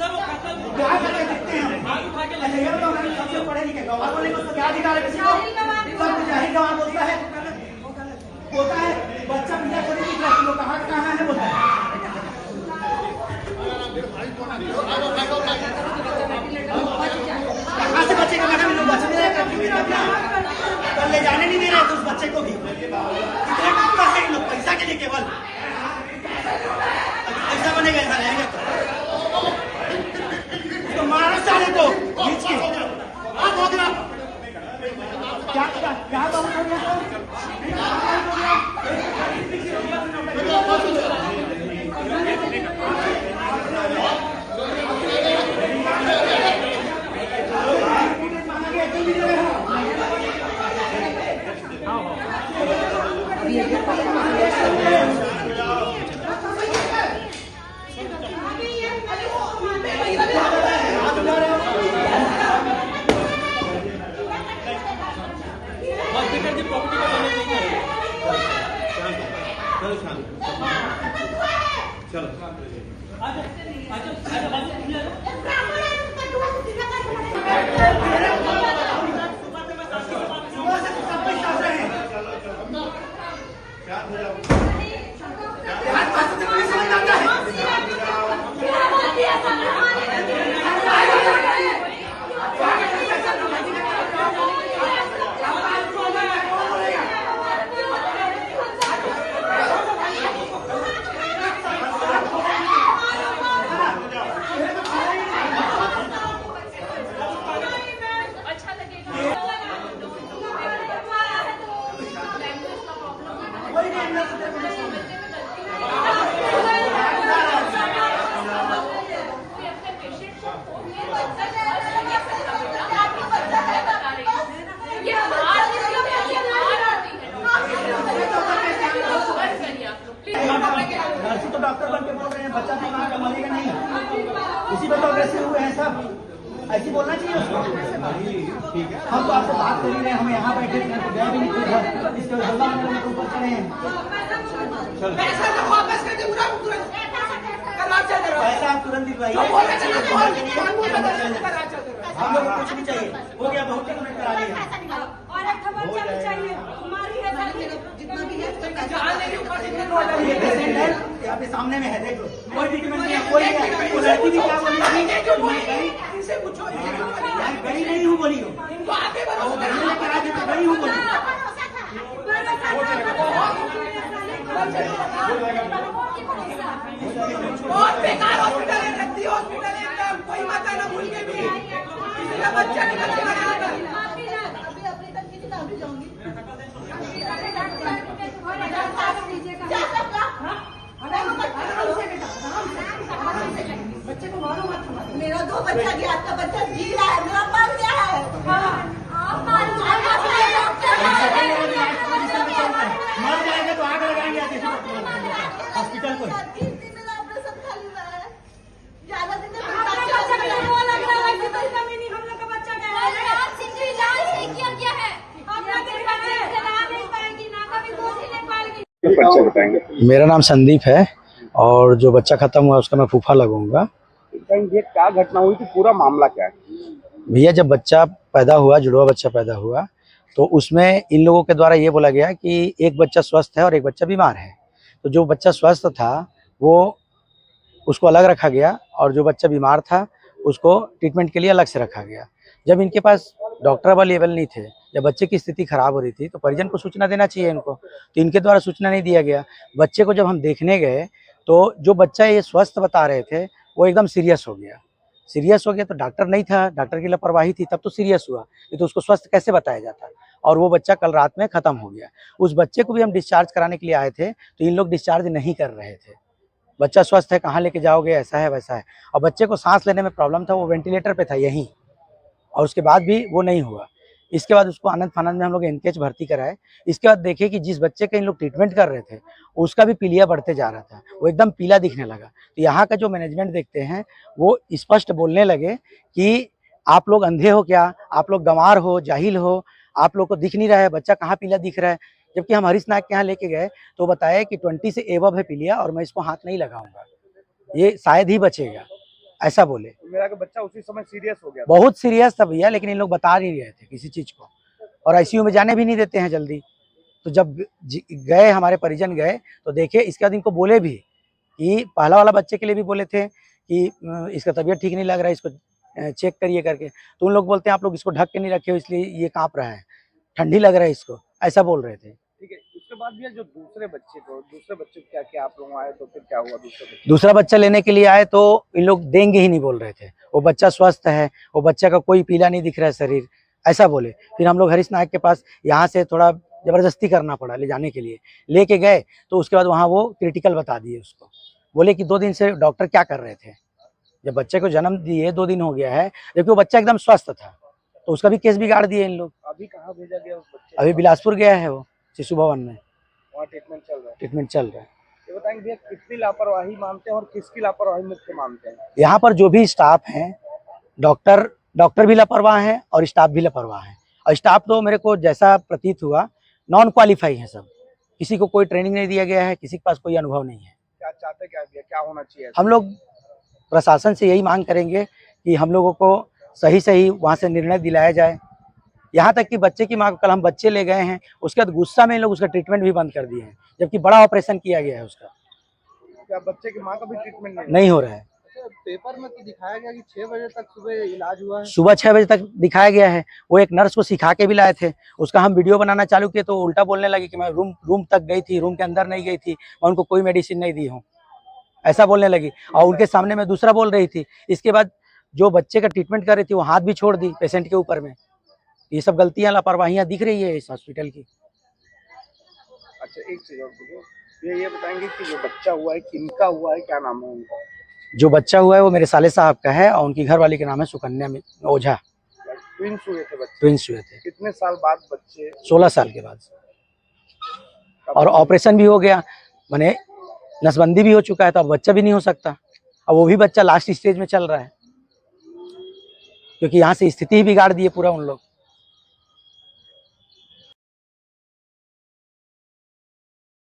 क्या करके देखते हैं हम? ये तो हमारे सबसे पढ़े लिखे गवाह बोलने को क्या अधिकार है किसी को? सब जाहिर गवाह बोलता है होता है बच्चा बिना चोरी की क्लास में कहाँ है बोलता है। कहाँ से बच्चे को मैडम लोग बचने कल ले जाने नहीं दे रहे तो उस बच्चे को भी कितने टूटा है लोग पैसा के लिए केवल पैसा बनेगा यहाँ रहेंगे तो मारो साले को बीच के क्या क्या बात हो गया तो डॉक्टर बन के बोल रहे हैं बच्चा तो वहाँ का मरेगा नहीं इसी पर तो अग्रेसिव हुए हैं सब ऐसे बोलना चाहिए उसको। हम तो आपसे बात कर ही रहे हैं हम यहाँ बैठे गए भी नहीं घर इसके हल्ला करने के ऊपर चढ़े हैं पैसा आप तुरंत दिलवाइए हम लोग कुछ नहीं चाहिए हो गया बहुत पेमेंट करा लिया ये पेशेंट है आपके सामने में है देख लो कोई ट्रीटमेंट नहीं है कोई लड़की भी क्या बोली गई नहीं हूँ बोली हो गई हूँ बोली बहुत बेकार हॉस्पिटल है रद्दी हॉस्पिटल है एकदम कोई माता ना भूल के भी किसी का बच्चा नहीं बचेगा बच्चे को मारो मत मेरा 2 बच्चा गया आपका बच्चा जी रहा है मेरा मर गया है मर जाएगा तो आग लगाएंगे हॉस्पिटल को मेरा नाम संदीप है और जो बच्चा खत्म हुआ उसका मैं फूफा लगूंगा। ये क्या घटना हुई थी, पूरा मामला क्या है? भैया जब बच्चा पैदा हुआ, जुड़वा बच्चा पैदा हुआ, तो उसमें इन लोगों के द्वारा ये बोला गया कि एक बच्चा स्वस्थ है और एक बच्चा बीमार है। तो जो बच्चा स्वस्थ था वो उसको अलग रखा गया और जो बच्चा बीमार था उसको ट्रीटमेंट के लिए अलग से रखा गया। जब इनके पास डॉक्टर अवेलेबल नहीं थे, जब बच्चे की स्थिति खराब हो रही थी तो परिजन को सूचना देना चाहिए इनको, तो इनके द्वारा सूचना नहीं दिया गया। बच्चे को जब हम देखने गए तो जो बच्चा ये स्वस्थ बता रहे थे वो एकदम सीरियस हो गया तो डॉक्टर नहीं था, डॉक्टर की लापरवाही थी, तब तो सीरियस हुआ, ये तो उसको स्वस्थ कैसे बताया जाता। और वो बच्चा कल रात में ख़त्म हो गया। उस बच्चे को भी हम डिस्चार्ज कराने के लिए आए थे तो इन लोग डिस्चार्ज नहीं कर रहे थे। बच्चा स्वस्थ है, कहाँ लेके जाओगे, ऐसा है वैसा है। और बच्चे को सांस लेने में प्रॉब्लम था, वो वेंटिलेटर पे था यहीं, और उसके बाद भी वो नहीं हुआ। इसके बाद उसको आनंद फानंद में हम लोग एनकेएच भर्ती कराए। इसके बाद देखे कि जिस बच्चे का इन लोग ट्रीटमेंट कर रहे थे उसका भी पीलिया बढ़ते जा रहा था, वो एकदम पीला दिखने लगा। तो यहाँ का जो मैनेजमेंट देखते हैं वो स्पष्ट बोलने लगे कि आप लोग अंधे हो क्या, आप लोग गंवार हो, जाहिल हो, आप लोग को दिख नहीं रहा है बच्चा कहाँ पीला दिख रहा है। जबकि हम हरीश नायक के यहाँ लेके गए तो बताया कि 20 से एबव है पीलिया और मैं इसको हाथ नहीं लगाऊंगा, ये शायद ही बचेगा। ऐसा बोले। मेरा कि बच्चा उसी समय सीरियस हो गया था। बहुत सीरियस था भैया, लेकिन इन लोग बता नहीं रहे थे किसी चीज को, और आईसीयू में जाने भी नहीं देते हैं जल्दी। तो जब गए, हमारे परिजन गए तो देखे, इसके बाद इनको बोले भी कि पहला वाला बच्चे के लिए भी बोले थे कि इसका तबीयत ठीक नहीं लग रहा है, इसको चेक करिए करके। तो उन लोग बोलते हैं आप लोग इसको ढक के नहीं रखे हो, इसलिए ये कांप रहा है, ठंडी लग रहा है इसको, ऐसा बोल रहे थे। ठीक है, उसके बाद भी जो दूसरे बच्चे को क्या क्या आप लोग आए तो फिर क्या हुआ? दूसरा बच्चा लेने के लिए आए तो इन लोग देंगे ही नहीं बोल रहे थे। वो बच्चा स्वस्थ है, वो बच्चा का कोई पीला नहीं दिख रहा है शरीर, ऐसा बोले। फिर हम लोग हरीश नायक के पास यहाँ से थोड़ा जबरदस्ती करना पड़ा ले जाने के लिए, लेके गए तो उसके बाद वहाँ वो क्रिटिकल बता दिए उसको। बोले कि 2 दिन से डॉक्टर क्या कर रहे थे, जब बच्चे को जन्म दिए 2 दिन हो गया है, जबकि वो बच्चा एकदम स्वस्थ था, तो उसका भी केस बिगाड़ दिए इन लोग। अभी कहाँ भेजा गया उस बच्चे? अभी बिलासपुर गया है वो, शिशु भवन में वहाँ ट्रीटमेंट चल रहा है। ट्रीटमेंट चल रहा है। ये बताएंगे भैया कितनी लापरवाही मानते हैं और किसकी लापरवाही मुख्य मानते हैं? यहाँ पर जो भी स्टाफ हैं, डॉक्टर भी लापरवाह हैं और स्टाफ भी लापरवाह है। और स्टाफ तो मेरे को जैसा प्रतीत हुआ नॉन क्वालिफाई है सब, किसी को कोई ट्रेनिंग नहीं दिया गया है, किसी के पास कोई अनुभव नहीं है। क्या चाहते क्या भैया, क्या होना चाहिए? हम लोग प्रशासन से यही मांग करेंगे कि हम लोगों को सही वहाँ से निर्णय दिलाया जाए। यहाँ तक कि बच्चे की माँ को कल हम बच्चे ले गए हैं, उसके बाद गुस्सा में इन लोग उसका ट्रीटमेंट भी बंद कर दिए हैं, जबकि बड़ा ऑपरेशन किया गया है उसका। क्या बच्चे की माँ का भी ट्रीटमेंट नहीं हो रहा है? पेपर में तो दिखाया गया कि 6 बजे तक सुबह इलाज हुआ है। सुबह 6 बजे तक दिखाया गया है। वो एक नर्स को सिखा के भी लाए थे, उसका हम वीडियो बनाना चालू किए तो उल्टा बोलने लगी कि मैं रूम तक गई थी, रूम के अंदर नहीं गई थी, मैं उनको कोई मेडिसिन नहीं दी हूँ, ऐसा बोलने लगी। और उनके सामने मैं दूसरा बोल रही थी। इसके बाद जो बच्चे का ट्रीटमेंट कर रही थी वो हाथ भी छोड़ दी पेशेंट के ऊपर में। ये सब गलतियां, लापरवाहियां दिख रही है इस हॉस्पिटल की। अच्छा, एक चीज और बोलो, ये बताएंगे कि जो बच्चा हुआ है किनका हुआ है, क्या नाम है उनका? जो बच्चा हुआ है वो मेरे साले साहब का है और उनकी घरवाली के नाम है सुकन्या ओझा। ट्विंस हुए थे बच्चे? ट्विंस हुए थे। कितने साल बाद बच्चे? 16 साल के बाद। और ऑपरेशन भी हो गया, माने नसबंदी भी हो चुका है, तो अब बच्चा भी नहीं हो सकता। अब वो भी बच्चा लास्ट स्टेज में चल रहा है, क्योंकि यहाँ से स्थिति ही बिगाड़ दी है पूरा उन लोग।